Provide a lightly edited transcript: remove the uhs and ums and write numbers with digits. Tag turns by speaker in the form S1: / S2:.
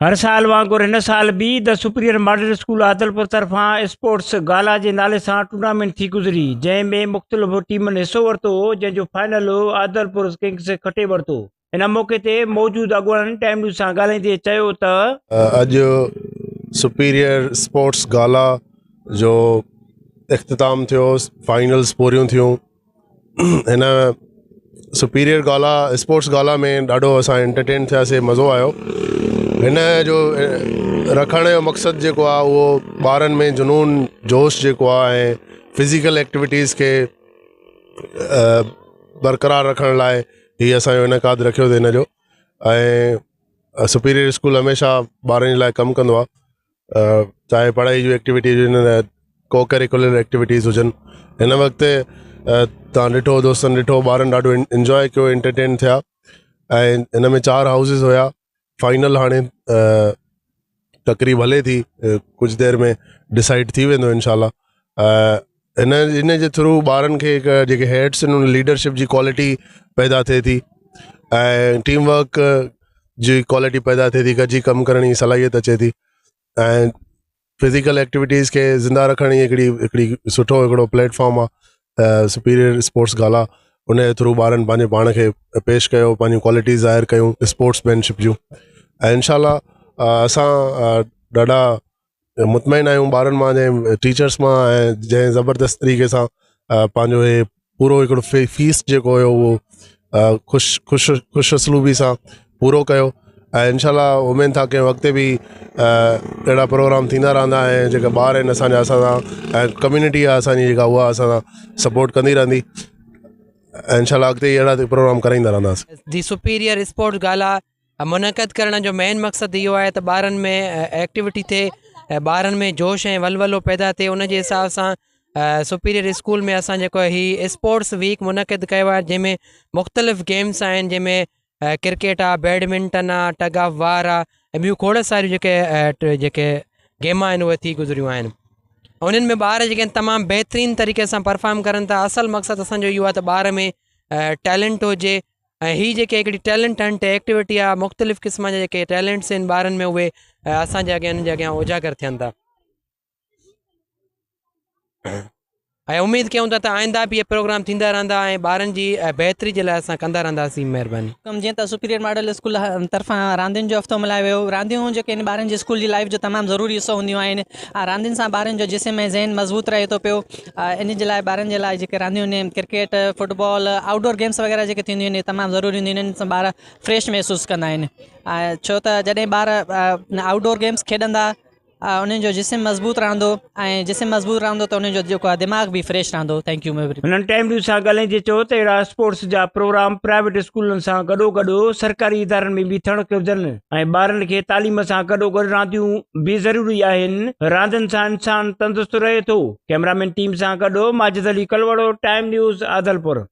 S1: हर साल वांगुरु हिन साल भी the superior model school Adalpur तरफ़ां स्पोर्ट्स गाला जे नाले सां टूर्नामेंट थी गुज़री, जंहिंमें मुख़्तलिफ़ टीमुनि हिसो वरितो, जंहिंजो फाइनल आदलपुर किंग्स खटे वरितो। इन मौक़े ते मौजूद अॻुवाणनि टाइम न्यूज़ सां ॻाल्हाईंदे चयो त
S2: अॼु सुपीरियर स्पोर्ट्स गाला जो इख़्तिताम थियो, फाइनल्स पूरियूं थियूं। हिन सुपीरियर गाला स्पोर्ट्स गाला में ॾाढो असां एंटरटेन थियासीं, मज़ो आयो। हिन जो रखण जो मक़सदु जेको आहे उहो ॿारनि में जुनून जोश जेको आहे ऐं फिज़िकल एक्टिविटीज़ खे बरक़रार रखण लाइ हीअ असांजो इनकाद रखियो हिन जो। ऐं सुपीरियर स्कूल हमेशह ॿारनि जे लाइ कमु कंदो आहे, चाहे पढ़ाई जूं एक्टिविटीज़ हुजनि, को करिकुलर एक्टिविटीज़ हुजनि। हिन वक़्तु तव्हां ॾिठो, दोस्तनि ॾिठो, ॿारनि ॾाढो इंजॉय कयो, एंटरटेन थिया। ऐं हिन में 4 हाउसिस हुया। फाइनल हाणे तकरीब हले थी, कुझु देरि में डिसाइड थी वेंदो इंशाल्लाह। इन जे थ्रू ॿारनि खे हिकु जेके हेड्स आहिनि उन लीडरशिप जी क्वालिटी पैदा थिए थी ऐं टीम वर्क जी क्वालिटी पैदा थिए थी, गॾिजी कमु करण जी सलाहियत अचे थी। ऐं फिज़िकल एक्टिविटीज़ खे ज़िंदा रखण जी हिकिड़ी सुठो हिकिड़ो प्लेटफॉर्म आहे सुपीरियर स्पोर्ट्स गाला। उन जे थ्रू ॿारनि पंहिंजे पाण खे पेश कयो, पंहिंजूं क्वालिटीज़ ज़ाहिर कयूं स्पोर्ट्समैनशिप जूं। ऐं इंशाल्लाह असां ॾाढा मुतमइन आहियूं ॿारनि मां, जंहिं टीचर्स मां, ऐं जंहिं ज़बरदस्त तरीक़े सां पंहिंजो हे पूरो हिकिड़ो फीस्ट जेको हुयो उहो ख़ुशि असलूबी सां पूरो कयो। ऐं इंशाल्लाह उमेद था कयूं अॻिते बि अहिड़ा प्रोग्राम थींदा रहंदा, ऐं जेका ॿार आहिनि असांजा, असां सां, ऐं कम्यूनिटी आहे असांजी जेका, उहा असां सां सपोर्ट कंदी रहंदी। ऐं इंशाल्लाह अॻिते अहिड़ा प्रोग्राम कराईंदा रहंदासीं।
S3: दी सुपीरियर स्पोर्ट्स गाला मुनक़द करण जो मेन मक़सदु इहो आहे त ॿारनि में एक्टिविटी थिए, ॿारनि में जोश ऐं वलवलो पैदा थिए। उन जे हिसाब सां सुपीरियर स्कूल में असां जेको हीउ स्पोर्ट्स वीक मुनक़द कयो आहे, जंहिंमें मुख़्तलिफ़ गेम्स आहिनि, जंहिंमें क्रिकेट आहे, बैडमिंटन आहे, टग ऑफ वार आहे, ऐं ॿियूं खोड़ सारियूं जेके गेम आहिनि उहे थी गुज़रियूं आहिनि। उन्हनि में ॿार जेके आहिनि तमामु बहितरीनु तरीक़े सां परफॉर्म करनि था। असल मक़सदु असांजो इहो आहे त ॿार में टैलेंट हुजे, ऐं हीअ जेके हिकिड़ी टैलेंट हंट एक्टिविटी आहे, मुख़्तलिफ़ क़िस्म जा जेके टैलेंट्स आहिनि ॿारनि में, उहे असांजे अॻियां हिन जे अॻियां उजागर थियनि था। ऐं उमेदु कयूं था त आईंदा बि इहे प्रोग्राम थींदा रहंदा ऐं ॿारनि जी बहितरी जे लाइ असां कंदा रहंदासीं। महिरबानी।
S4: जीअं त सुपीरियर मॉडल स्कूल तरफ़ां रांदियुनि जो हफ़्तो मल्हायो वियो। रांदियूं जेके आहिनि ॿारनि जे स्कूल जी लाइफ जो तमामु ज़रूरी हिसो हूंदियूं आहिनि। रांदियुनि सां ॿारनि जो जिस्म ऐं ज़हन मज़बूत रहे थो पियो। इन जे लाइ ॿारनि जे लाइ जेके रांदियूं आहिनि, क्रिकेट, फुटबॉल, आउटडोर गेम्स वग़ैरह जेके थींदियूं आहिनि, तमामु ज़रूरी हूंदियूं आहिनि। इन सां ॿार फ्रेश महसूसु कंदा आहिनि, छो त जॾहिं ॿार आउटडोर गेम्स खेॾंदा उन्हनि जो जिस्म मज़बूत रहंदो, ऐं जिस्म मज़बूत रहंदो त उन्हनि जो जेको आहे दिमाग़ बि फ्रेश रहंदो। Thank U.
S1: हुननि टाइम न्यूज़ सां ॻाल्हाईंदे चयो त अहिड़ा स्पोर्ट्स जा प्रोग्राम प्राइवेट स्कूलनि सां गॾोगॾु सरकारी इदारनि में बि थियण घुरिजनि, ऐं ॿारनि खे तालीम सां गॾोगॾु रांदियूं बि ज़रूरी आहिनि। रांदियुनि सां इंसान तंदुरुस्त रहे थो। कैमरामैन टीम सां गॾु माजिद अली कलवड़ो, टाइम न्यूज़ आदलपुर।